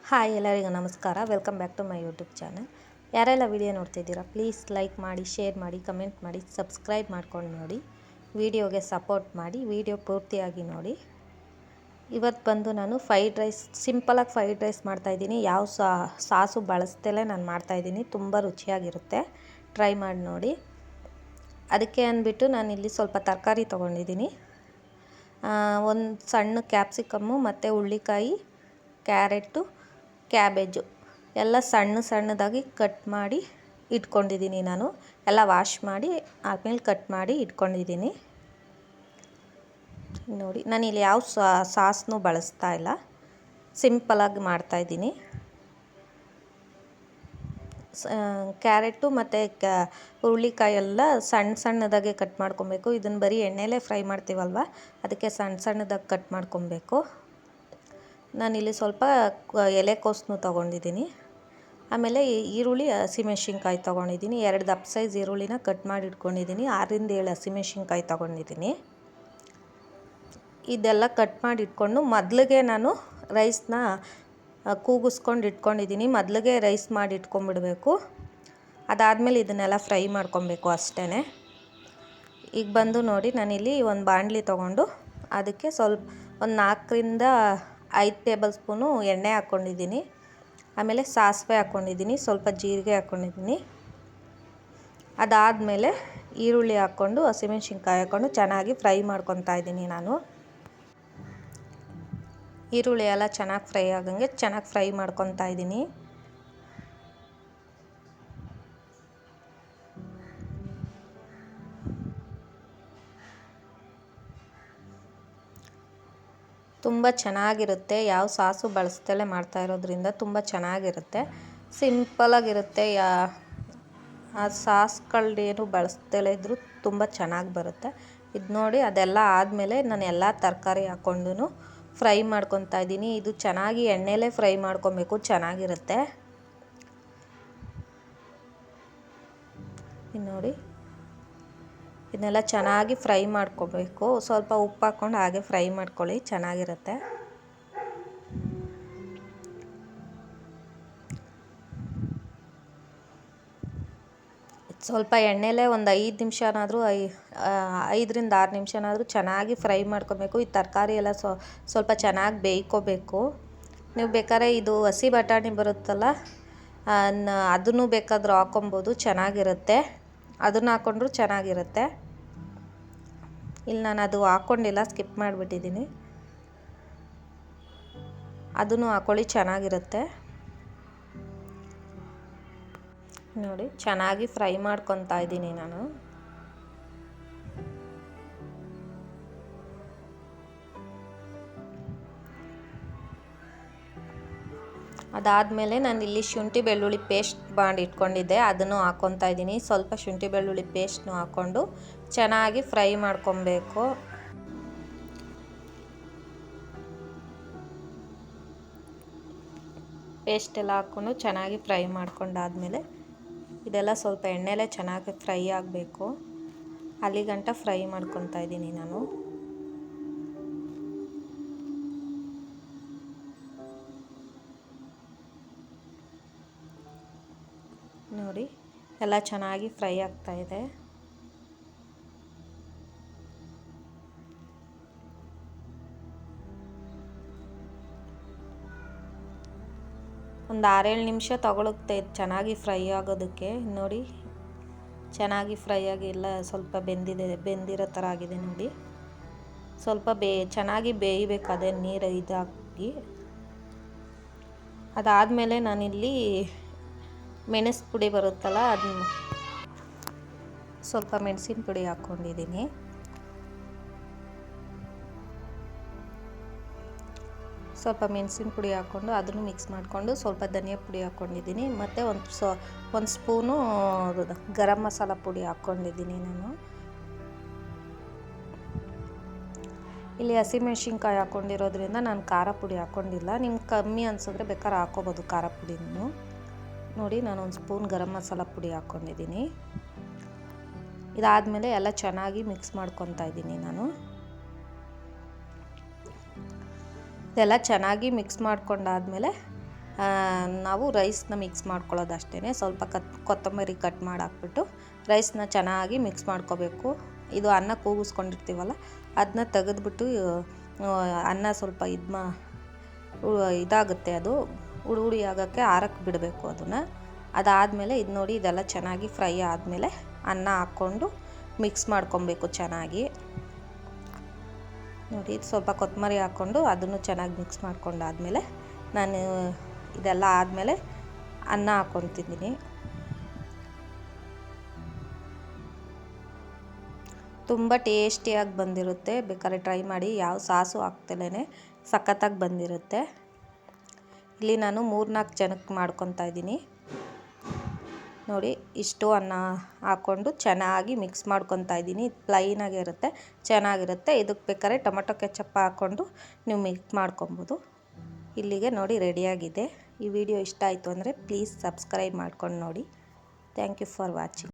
Hi ಎಲ್ಲರಿಗೂ ನಮಸ್ಕಾರ. Welcome back to my YouTube channel. ಯಾರೆಲ್ಲ ವಿಡಿಯೋ ನೋಡ್ತಿದ್ದೀರಾ ಪ್ಲೀಸ್ ಲೈಕ್ ಮಾಡಿ, ಶೇರ್ ಮಾಡಿ, ಕಮೆಂಟ್ ಮಾಡಿ, ಸಬ್ಸ್ಕ್ರೈಬ್ ಮಾಡ್ಕೊಂಡು ನೋಡಿ. ವಿಡಿಯೋಗೆ ಸಪೋರ್ಟ್ ಮಾಡಿ, ವಿಡಿಯೋ ಪೂರ್ತಿಯಾಗಿ ನೋಡಿ. ಇವತ್ತು ಬಂದು ನಾನು ಸಿಂಪಲಾಗಿ ಫ್ರೈಡ್ ರೈಸ್ ಮಾಡ್ತಾಯಿದ್ದೀನಿ. ಯಾವ ಸಾಸು ಬಳಸ್ದಲೇ ನಾನು ಮಾಡ್ತಾಯಿದ್ದೀನಿ. ತುಂಬ ರುಚಿಯಾಗಿರುತ್ತೆ, ಟ್ರೈ ಮಾಡಿ ನೋಡಿ. ಅದಕ್ಕೆ ಅಂದ್ಬಿಟ್ಟು ನಾನಿಲ್ಲಿ ಸ್ವಲ್ಪ ತರಕಾರಿ ತೊಗೊಂಡಿದ್ದೀನಿ. ಒಂದು ಸಣ್ಣ ಕ್ಯಾಪ್ಸಿಕಮ್ಮು ಮತ್ತು ಹುಳ್ಳಿಕಾಯಿ, ಕ್ಯಾರೆಟು, ಕ್ಯಾಬೇಜು ಎಲ್ಲ ಸಣ್ಣದಾಗಿ ಕಟ್ ಮಾಡಿ ಇಟ್ಕೊಂಡಿದ್ದೀನಿ. ನಾನು ಎಲ್ಲ ವಾಶ್ ಮಾಡಿ ಆದಮೇಲೆ ಕಟ್ ಮಾಡಿ ಇಟ್ಕೊಂಡಿದ್ದೀನಿ. ನೋಡಿ, ನಾನಿಲ್ಲಿ ಯಾವ ಸಾಸ್ನೂ ಬಳಸ್ತಾ ಇಲ್ಲ, ಸಿಂಪಲಾಗಿ ಮಾಡ್ತಾಯಿದ್ದೀನಿ. ಕ್ಯಾರೆಟು ಮತ್ತು ಹುರುಳಿಕಾಯಿ ಎಲ್ಲ ಸಣ್ಣದಾಗೆ ಕಟ್ ಮಾಡ್ಕೊಬೇಕು. ಇದನ್ನು ಬರೀ ಎಣ್ಣೆಲೇ ಫ್ರೈ ಮಾಡ್ತೀವಲ್ವ, ಅದಕ್ಕೆ ಸಣ್ಣದಾಗಿ ಕಟ್ ಮಾಡ್ಕೊಬೇಕು. ನಾನಿಲ್ಲಿ ಸ್ವಲ್ಪ ಎಲೆಕೋಸನ್ನು ತೊಗೊಂಡಿದ್ದೀನಿ. ಆಮೇಲೆ ಈರುಳ್ಳಿ, ಹಸಿಮೆಣ್ಸಿನ್ಕಾಯಿ ತೊಗೊಂಡಿದ್ದೀನಿ. 2 ದಪ್ಪ ಸೈಜ್ ಈರುಳ್ಳಿನ ಕಟ್ ಮಾಡಿ ಇಟ್ಕೊಂಡಿದ್ದೀನಿ. 6ರಿಂದ 7 ಹಸಿಮೆಣ್ಸಿನ್ಕಾಯಿ ತೊಗೊಂಡಿದ್ದೀನಿ. ಇದೆಲ್ಲ ಕಟ್ ಮಾಡಿ ಇಟ್ಕೊಂಡು ಮೊದಲಿಗೆ ನಾನು ರೈಸ್ನ ಕೂಗಿಸ್ಕೊಂಡು ಇಟ್ಕೊಂಡಿದ್ದೀನಿ. ಮೊದಲಿಗೆ ರೈಸ್ ಮಾಡಿ ಇಟ್ಕೊಂಡ್ಬಿಡಬೇಕು. ಅದಾದಮೇಲೆ ಇದನ್ನೆಲ್ಲ ಫ್ರೈ ಮಾಡ್ಕೊಬೇಕು ಅಷ್ಟೇ. ಈಗ ಬಂದು ನೋಡಿ, ನಾನಿಲ್ಲಿ ಒಂದು ಬಾಣಲಿ ತೊಗೊಂಡು ಅದಕ್ಕೆ ಒಂದು 4ರಿಂದ 5 ಟೇಬಲ್ ಸ್ಪೂನು ಎಣ್ಣೆ ಹಾಕ್ಕೊಂಡಿದ್ದೀನಿ. ಆಮೇಲೆ ಸಾಸಿವೆ ಹಾಕ್ಕೊಂಡಿದ್ದೀನಿ, ಸ್ವಲ್ಪ ಜೀರಿಗೆ ಹಾಕ್ಕೊಂಡಿದ್ದೀನಿ. ಅದಾದಮೇಲೆ ಈರುಳ್ಳಿ ಹಾಕ್ಕೊಂಡು ಹಸಿಮೆಣ್ಸಿನ್ಕಾಯಿ ಹಾಕ್ಕೊಂಡು ಚೆನ್ನಾಗಿ ಫ್ರೈ ಮಾಡ್ಕೊತಾ ಇದ್ದೀನಿ. ನಾನು ಈರುಳ್ಳಿ ಎಲ್ಲ ಚೆನ್ನಾಗಿ ಫ್ರೈ ಆಗಂಗೆ ಚೆನ್ನಾಗಿ ಫ್ರೈ ಮಾಡ್ಕೊತಾ ಇದ್ದೀನಿ. ತುಂಬ ಚೆನ್ನಾಗಿರುತ್ತೆ. ಯಾವ ಸಾಸು ಬಳಸ್ದಲೇ ಮಾಡ್ತಾ ಇರೋದ್ರಿಂದ ತುಂಬ ಚೆನ್ನಾಗಿರುತ್ತೆ, ಸಿಂಪಲಾಗಿರುತ್ತೆ. ಆ ಸಾಸ್ಗಳೇನು ಬಳಸ್ದಲೇ ಇದ್ದರೂ ತುಂಬ ಚೆನ್ನಾಗಿ ಬರುತ್ತೆ. ಇದು ನೋಡಿ, ಅದೆಲ್ಲ ಆದಮೇಲೆ ನಾನು ಎಲ್ಲ ತರಕಾರಿ ಹಾಕ್ಕೊಂಡು ಫ್ರೈ ಮಾಡ್ಕೊತಾ ಇದ್ದೀನಿ. ಇದು ಚೆನ್ನಾಗಿ ಎಣ್ಣೆಲೇ ಫ್ರೈ ಮಾಡ್ಕೊಬೇಕು, ಚೆನ್ನಾಗಿರುತ್ತೆ. ಇದು ನೋಡಿ, ಇದನ್ನೆಲ್ಲ ಚೆನ್ನಾಗಿ ಫ್ರೈ ಮಾಡ್ಕೊಬೇಕು. ಸ್ವಲ್ಪ ಉಪ್ಪು ಹಾಕ್ಕೊಂಡು ಹಾಗೆ ಫ್ರೈ ಮಾಡ್ಕೊಳ್ಳಿ, ಚೆನ್ನಾಗಿರುತ್ತೆ. ಸ್ವಲ್ಪ ಎಣ್ಣೆಲೇ ಒಂದು 5 ನಿಮಿಷನಾದರೂ 5ರಿಂದ 6 ನಿಮಿಷನಾದರೂ ಚೆನ್ನಾಗಿ ಫ್ರೈ ಮಾಡ್ಕೊಬೇಕು. ಈ ತರಕಾರಿ ಎಲ್ಲ ಸ್ವಲ್ಪ ಚೆನ್ನಾಗಿ ಬೇಯ್ಕೋಬೇಕು. ನೀವು ಬೇಕಾದ್ರೆ ಇದು ಹಸಿ ಬಟಾಣಿ ಬರುತ್ತಲ್ಲ, ಅದನ್ನು ಬೇಕಾದರೂ ಹಾಕ್ಕೊಬೋದು, ಚೆನ್ನಾಗಿರುತ್ತೆ. ಅದನ್ನು ಹಾಕ್ಕೊಂಡ್ರೂ ಚೆನ್ನಾಗಿರುತ್ತೆ. ಇಲ್ಲಿ ನಾನು ಅದು ಹಾಕ್ಕೊಂಡಿಲ್ಲ, ಸ್ಕಿಪ್ ಮಾಡಿಬಿಟ್ಟಿದ್ದೀನಿ. ಅದನ್ನು ಹಾಕ್ಕೊಳ್ಳಿ, ಚೆನ್ನಾಗಿರುತ್ತೆ. ನೋಡಿ, ಚೆನ್ನಾಗಿ ಫ್ರೈ ಮಾಡ್ಕೊತಾ ಇದ್ದೀನಿ ನಾನು. ಅದಾದಮೇಲೆ ನಾನು ಇಲ್ಲಿ ಶುಂಠಿ ಬೆಳ್ಳುಳ್ಳಿ ಪೇಸ್ಟ್ ಮಾಡಿ ಇಟ್ಕೊಂಡಿದ್ದೆ, ಅದನ್ನು ಹಾಕ್ಕೊತಾ ಇದ್ದೀನಿ. ಸ್ವಲ್ಪ ಶುಂಠಿ ಬೆಳ್ಳುಳ್ಳಿ ಪೇಸ್ಟ್ನು ಹಾಕ್ಕೊಂಡು ಚೆನ್ನಾಗಿ ಫ್ರೈ ಮಾಡ್ಕೊಬೇಕು. ಪೇಸ್ಟ್ ಎಲ್ಲ ಹಾಕ್ಕೊಂಡು ಚೆನ್ನಾಗಿ ಫ್ರೈ ಮಾಡ್ಕೊಂಡಾದಮೇಲೆ ಇದೆಲ್ಲ ಸ್ವಲ್ಪ ಎಣ್ಣೆಲೇ ಚೆನ್ನಾಗಿ ಫ್ರೈ ಆಗಬೇಕು. ಅಲ್ಲಿಗಂಟ ಫ್ರೈ ಮಾಡ್ಕೊತಾ ಇದ್ದೀನಿ ನಾನು. ನೋಡಿ, ಎಲ್ಲ ಚೆನ್ನಾಗಿ ಫ್ರೈ ಆಗ್ತಾಯಿದೆ. ಒಂದು 6-7 ನಿಮಿಷ ತಗೊಳುತ್ತೆ ಚೆನ್ನಾಗಿ ಫ್ರೈ ಆಗೋದಕ್ಕೆ. ನೋಡಿ, ಚೆನ್ನಾಗಿ ಫ್ರೈ ಆಗಿ ಎಲ್ಲ ಸ್ವಲ್ಪ ಬೆಂದಿರೋ ಥರ ಆಗಿದೆ ನೋಡಿ. ಸ್ವಲ್ಪ ಚೆನ್ನಾಗಿ ಬೇಯಬೇಕು, ಅದೇ ನೀರು ಇದಾಗಿ. ಅದಾದಮೇಲೆ ನಾನಿಲ್ಲಿ ಮೆಣಸು ಪುಡಿ ಬರುತ್ತಲ್ಲ, ಅದನ್ನು ಸ್ವಲ್ಪ ಮೆಣಸಿನ ಪುಡಿ ಹಾಕ್ಕೊಂಡಿದ್ದೀನಿ. ಸ್ವಲ್ಪ ಮೆಣಸಿನ ಪುಡಿ ಹಾಕ್ಕೊಂಡು ಅದನ್ನು ಮಿಕ್ಸ್ ಮಾಡಿಕೊಂಡು ಸ್ವಲ್ಪ ಧನಿಯಾ ಪುಡಿ ಹಾಕ್ಕೊಂಡಿದ್ದೀನಿ. ಮತ್ತು ಒಂದು ಸ್ಪೂನು ಗರಂ ಮಸಾಲ ಪುಡಿ ಹಾಕ್ಕೊಂಡಿದ್ದೀನಿ ನಾನು. ಇಲ್ಲಿ ಹಸಿಮೆಣ್ಸಿನ್ಕಾಯಿ ಹಾಕ್ಕೊಂಡಿರೋದ್ರಿಂದ ನಾನು ಖಾರ ಪುಡಿ ಹಾಕ್ಕೊಂಡಿಲ್ಲ. ನಿಮ್ಗೆ ಕಮ್ಮಿ ಅನಿಸಿದ್ರೆ ಬೇಕಾದ್ರೆ ಹಾಕ್ಕೋಬೋದು ಖಾರ ಪುಡಿನೂ. ನೋಡಿ, ನಾನು ಒಂದು ಸ್ಪೂನ್ ಗರಂ ಮಸಾಲ ಪುಡಿ ಹಾಕ್ಕೊಂಡಿದ್ದೀನಿ. ಇದಾದಮೇಲೆ ಎಲ್ಲ ಚೆನ್ನಾಗಿ ಮಿಕ್ಸ್ ಮಾಡ್ಕೊತಾ ಇದ್ದೀನಿ ನಾನು. ಇದೆಲ್ಲ ಚೆನ್ನಾಗಿ ಮಿಕ್ಸ್ ಮಾಡ್ಕೊಂಡಾದಮೇಲೆ ನಾವು ರೈಸ್ನ ಮಿಕ್ಸ್ ಮಾಡ್ಕೊಳ್ಳೋದು ಅಷ್ಟೇ. ಸ್ವಲ್ಪ ಕೊತ್ತಂಬರಿ ಕಟ್ ಮಾಡಿ ಹಾಕ್ಬಿಟ್ಟು ರೈಸ್ನ ಚೆನ್ನಾಗಿ ಮಿಕ್ಸ್ ಮಾಡ್ಕೋಬೇಕು. ಇದು ಅನ್ನ ಕೂಗಿಸ್ಕೊಂಡಿರ್ತೀವಲ್ಲ ಅದನ್ನ ತೆಗೆದ್ಬಿಟ್ಟು ಅನ್ನ ಸ್ವಲ್ಪ ಇದಾಗುತ್ತೆ, ಅದು ಹುಡಿ ಆಗೋಕ್ಕೆ ಆರಕ್ಕೆ ಬಿಡಬೇಕು ಅದನ್ನು. ಅದಾದಮೇಲೆ ಇದು ನೋಡಿ, ಇದೆಲ್ಲ ಚೆನ್ನಾಗಿ ಫ್ರೈ ಆದಮೇಲೆ ಅನ್ನ ಹಾಕ್ಕೊಂಡು ಮಿಕ್ಸ್ ಮಾಡ್ಕೊಬೇಕು ಚೆನ್ನಾಗಿ. ನೋಡಿ, ಸ್ವಲ್ಪ ಕೊತ್ತಂಬರಿ ಹಾಕ್ಕೊಂಡು ಅದನ್ನು ಚೆನ್ನಾಗಿ ಮಿಕ್ಸ್ ಮಾಡ್ಕೊಂಡಾದಮೇಲೆ ನಾನು ಇದೆಲ್ಲ ಆದಮೇಲೆ ಅನ್ನ ಹಾಕ್ಕೊತಿದ್ದೀನಿ. ತುಂಬ ಟೇಸ್ಟಿಯಾಗಿ ಬಂದಿರುತ್ತೆ, ಬೇಕಾದ್ರೆ ಟ್ರೈ ಮಾಡಿ. ಯಾವ ಸಾಸು ಹಾಕ್ತಲೇ ಸಖತ್ತಾಗಿ ಬಂದಿರುತ್ತೆ. ಇಲ್ಲಿ ನಾನು 3-4 ಜನಕ್ಕೆ ಮಾಡ್ಕೊತಾ ಇದ್ದೀನಿ. ನೋಡಿ, ಇಷ್ಟು ಅನ್ನ ಹಾಕ್ಕೊಂಡು ಚೆನ್ನಾಗಿ ಮಿಕ್ಸ್ ಮಾಡ್ಕೊತಾ ಇದ್ದೀನಿ. ಪ್ಲೈನಾಗಿರುತ್ತೆ, ಚೆನ್ನಾಗಿರುತ್ತೆ. ಇದಕ್ಕೆ ಬೇಕಾದ್ರೆ ಟೊಮೆಟೊ ಕೆಚಪ್ ಹಾಕ್ಕೊಂಡು ನೀವು ಮಿಕ್ಸ್ ಮಾಡ್ಕೊಬೋದು. ಇಲ್ಲಿಗೆ ನೋಡಿ ರೆಡಿಯಾಗಿದೆ. ಈ ವಿಡಿಯೋ ಇಷ್ಟ ಆಯಿತು ಅಂದರೆ ಪ್ಲೀಸ್ ಸಬ್ಸ್ಕ್ರೈಬ್ ಮಾಡ್ಕೊಂಡು ನೋಡಿ. Thank you for watching.